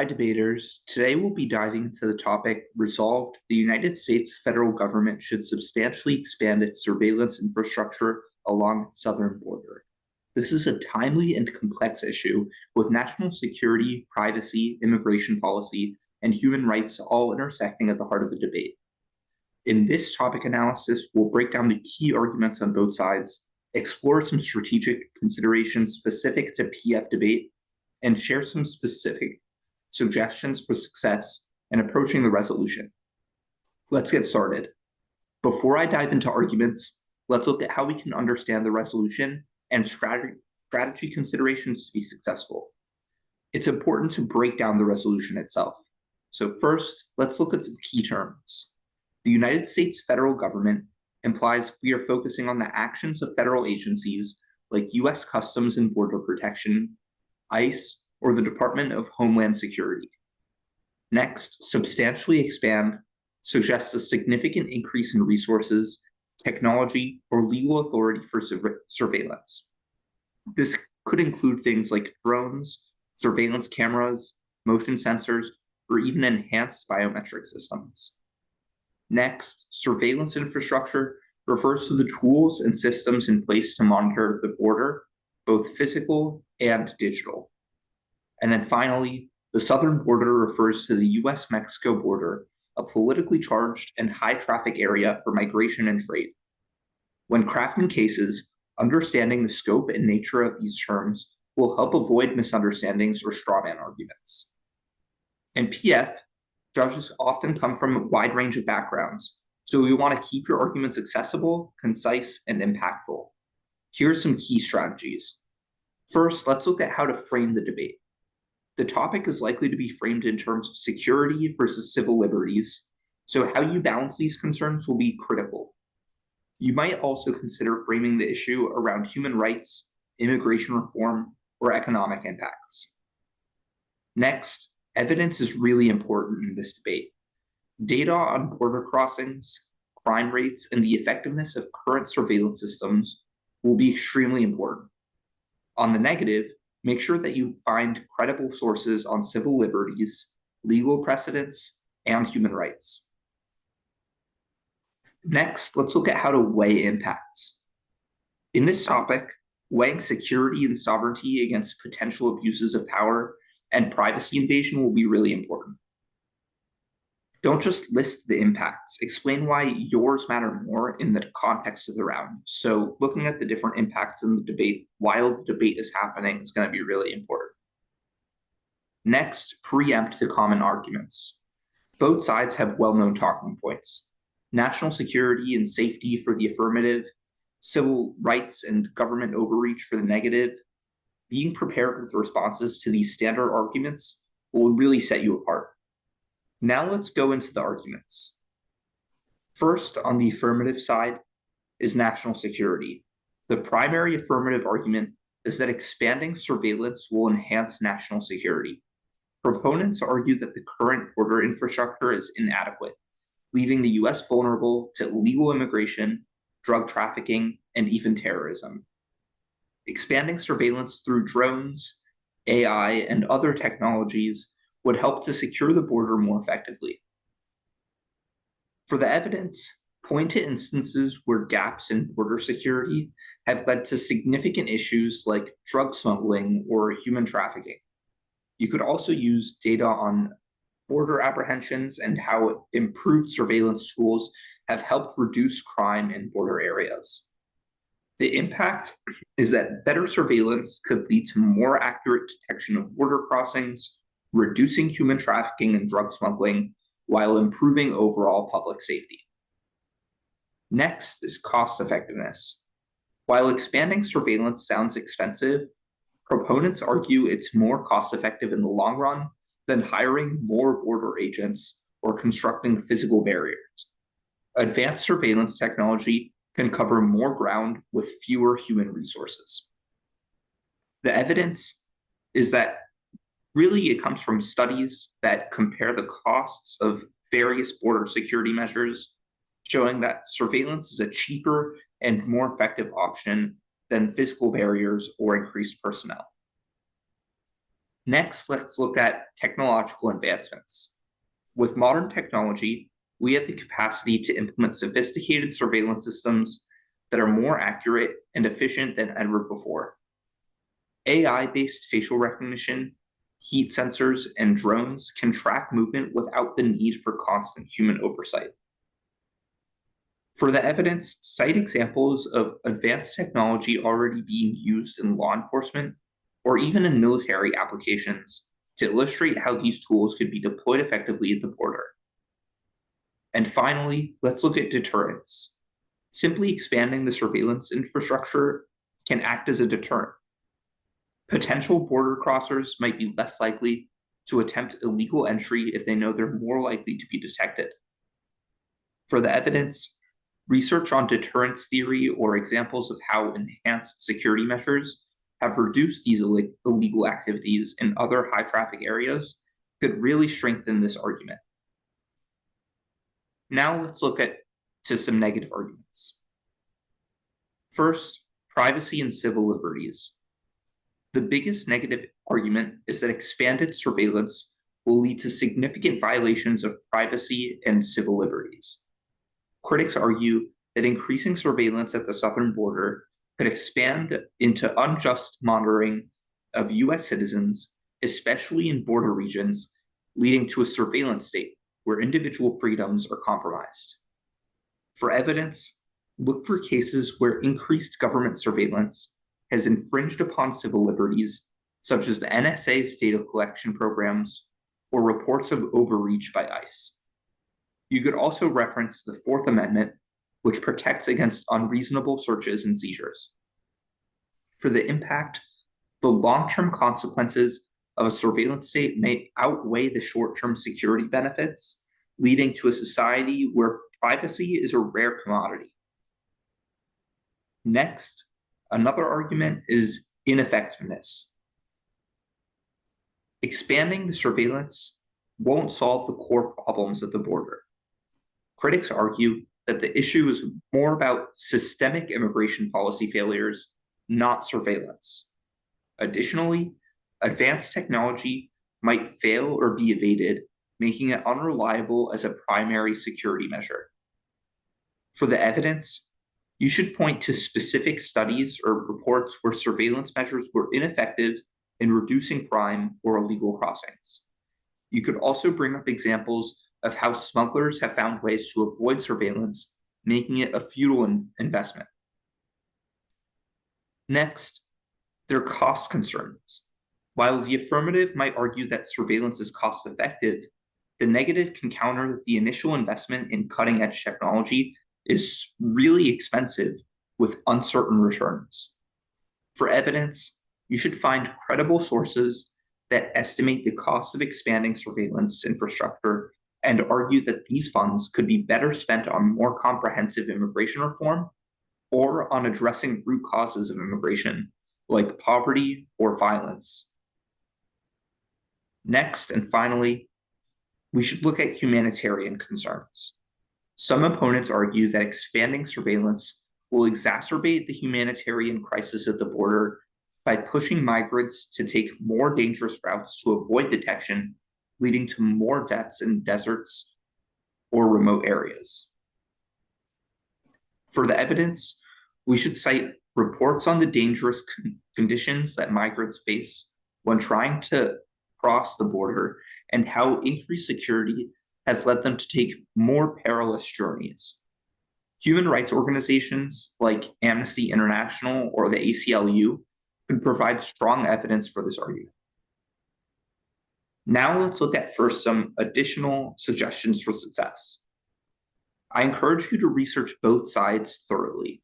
Hi, debaters. Today we'll be diving into the topic resolved the United States federal government should substantially expand its surveillance infrastructure along its southern border. This is a timely and complex issue with national security, privacy, immigration policy, and human rights all intersecting at the heart of the debate. In this topic analysis, we'll break down the key arguments on both sides, explore some strategic considerations specific to PF debate, and share some specific suggestions for success in approaching the resolution. Let's get started. Before I dive into arguments, let's look at how we can understand the resolution and strategy considerations to be successful. It's important to break down the resolution itself. So first, let's look at some key terms. The United States federal government implies we are focusing on the actions of federal agencies like U.S. Customs and Border Protection, ICE, or the Department of Homeland Security. Next, substantially expand suggests a significant increase in resources, technology, or legal authority for surveillance. This could include things like drones, surveillance cameras, motion sensors, or even enhanced biometric systems. Next, surveillance infrastructure refers to the tools and systems in place to monitor the border, both physical and digital. And then finally, the southern border refers to the US-Mexico border, a politically charged and high-traffic area for migration and trade. When crafting cases, understanding the scope and nature of these terms will help avoid misunderstandings or strawman arguments. In PF, judges often come from a wide range of backgrounds, so we want to keep your arguments accessible, concise, and impactful. Here are some key strategies. First, let's look at how to frame the debate. The topic is likely to be framed in terms of security versus civil liberties, so how you balance these concerns will be critical. You might also consider framing the issue around human rights, immigration reform, or economic impacts. Next, evidence is really important in this debate. Data on border crossings, crime rates, and the effectiveness of current surveillance systems will be extremely important. On the negative, make sure that you find credible sources on civil liberties, legal precedents, and human rights. Next, let's look at how to weigh impacts. In this topic, weighing security and sovereignty against potential abuses of power and privacy invasion will be really important. Don't just list the impacts, explain why yours matter more in the context of the round. So looking at the different impacts in the debate while the debate is happening is going to be really important. Next, preempt the common arguments. Both sides have well-known talking points. National security and safety for the affirmative, civil rights and government overreach for the negative. Being prepared with responses to these standard arguments will really set you apart. Now let's go into the arguments. First, on the affirmative side is national security. The primary affirmative argument is that expanding surveillance will enhance national security. Proponents argue that the current border infrastructure is inadequate, leaving the US vulnerable to illegal immigration, drug trafficking, and even terrorism. Expanding surveillance through drones, AI, and other technologies would help to secure the border more effectively. For the evidence, point to instances where gaps in border security have led to significant issues like drug smuggling or human trafficking. You could also use data on border apprehensions and how improved surveillance tools have helped reduce crime in border areas. The impact is that better surveillance could lead to more accurate detection of border crossings, reducing human trafficking and drug smuggling, while improving overall public safety. Next is cost effectiveness. While expanding surveillance sounds expensive, proponents argue it's more cost effective in the long run than hiring more border agents or constructing physical barriers. Advanced surveillance technology can cover more ground with fewer human resources. The evidence is that really it comes from studies that compare the costs of various border security measures, showing that surveillance is a cheaper and more effective option than physical barriers or increased personnel. Next, let's look at technological advancements. With modern technology, we have the capacity to implement sophisticated surveillance systems that are more accurate and efficient than ever before. AI-based facial recognition, heat sensors, and drones can track movement without the need for constant human oversight. For the evidence, cite examples of advanced technology already being used in law enforcement or even in military applications to illustrate how these tools could be deployed effectively at the border. And finally, let's look at deterrence. Simply expanding the surveillance infrastructure can act as a deterrent. Potential border crossers might be less likely to attempt illegal entry if they know they're more likely to be detected. For the evidence, research on deterrence theory or examples of how enhanced security measures have reduced these illegal activities in other high traffic areas could really strengthen this argument. Now let's look at some negative arguments. First, privacy and civil liberties. The biggest negative argument is that expanded surveillance will lead to significant violations of privacy and civil liberties. Critics argue that increasing surveillance at the southern border could expand into unjust monitoring of US citizens, especially in border regions, leading to a surveillance state where individual freedoms are compromised. For evidence, look for cases where increased government surveillance has infringed upon civil liberties, such as the NSA's data collection programs or reports of overreach by ICE. You could also reference the Fourth Amendment, which protects against unreasonable searches and seizures. For the impact, the long-term consequences of a surveillance state may outweigh the short-term security benefits, leading to a society where privacy is a rare commodity. Next, another argument is ineffectiveness. Expanding the surveillance won't solve the core problems at the border. Critics argue that the issue is more about systemic immigration policy failures, not surveillance. Additionally, advanced technology might fail or be evaded, making it unreliable as a primary security measure. For the evidence, you should point to specific studies or reports where surveillance measures were ineffective in reducing crime or illegal crossings. You could also bring up examples of how smugglers have found ways to avoid surveillance, making it a futile investment. Next, there are cost concerns. While the affirmative might argue that surveillance is cost-effective, the negative can counter that the initial investment in cutting-edge technology is really expensive with uncertain returns. For evidence, you should find credible sources that estimate the cost of expanding surveillance infrastructure and argue that these funds could be better spent on more comprehensive immigration reform or on addressing root causes of immigration, like poverty or violence. Next, and finally, we should look at humanitarian concerns. Some opponents argue that expanding surveillance will exacerbate the humanitarian crisis at the border by pushing migrants to take more dangerous routes to avoid detection, leading to more deaths in deserts or remote areas. For the evidence, we should cite reports on the dangerous conditions that migrants face when trying to cross the border and how increased security has led them to take more perilous journeys. Human rights organizations like Amnesty International or the ACLU could provide strong evidence for this argument. Now let's look at first some additional suggestions for success. I encourage you to research both sides thoroughly.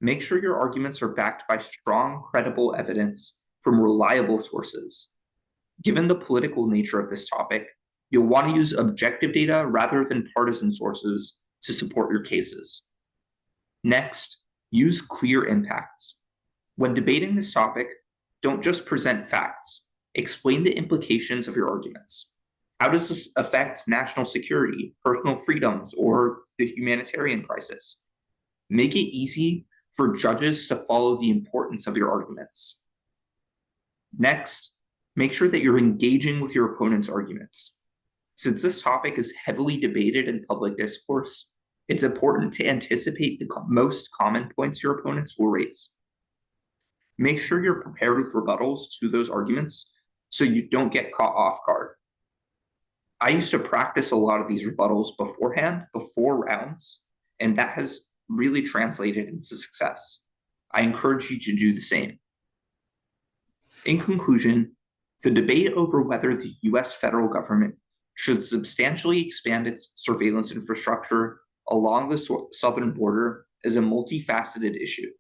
Make sure your arguments are backed by strong, credible evidence from reliable sources. Given the political nature of this topic, you'll want to use objective data rather than partisan sources to support your cases. Next, use clear impacts. When debating this topic, don't just present facts. Explain the implications of your arguments. How does this affect national security, personal freedoms, or the humanitarian crisis? Make it easy for judges to follow the importance of your arguments. Next, Make sure that you're engaging with your opponent's arguments. Since this topic is heavily debated in public discourse, it's important to anticipate the most common points your opponents will raise. Make sure you're prepared with rebuttals to those arguments so you don't get caught off guard. I used to practice a lot of these rebuttals beforehand, before rounds, and that has really translated into success. I encourage you to do the same. In conclusion, the debate over whether the US federal government should substantially expand its surveillance infrastructure along the southern border is a multifaceted issue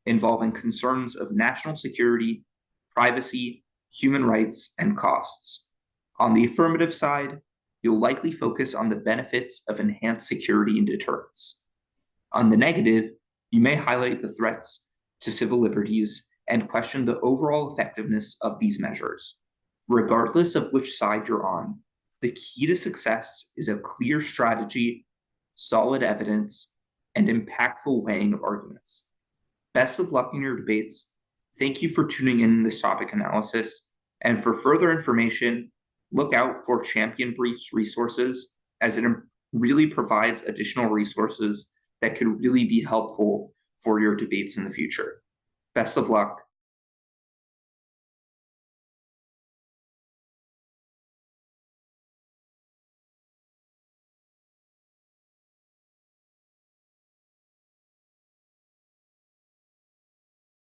involving concerns of national security, privacy, human rights, and costs. On the affirmative side, you'll likely focus on the benefits of enhanced security and deterrence. On the negative, you may highlight the threats to civil liberties and question the overall effectiveness of these measures. Regardless of which side you're on, the key to success is a clear strategy, solid evidence, and impactful weighing of arguments. Best of luck in your debates. Thank you for tuning in this topic analysis. And for further information, look out for Champion Brief's resources, as it really provides additional resources that could really be helpful for your debates in the future. Best of luck.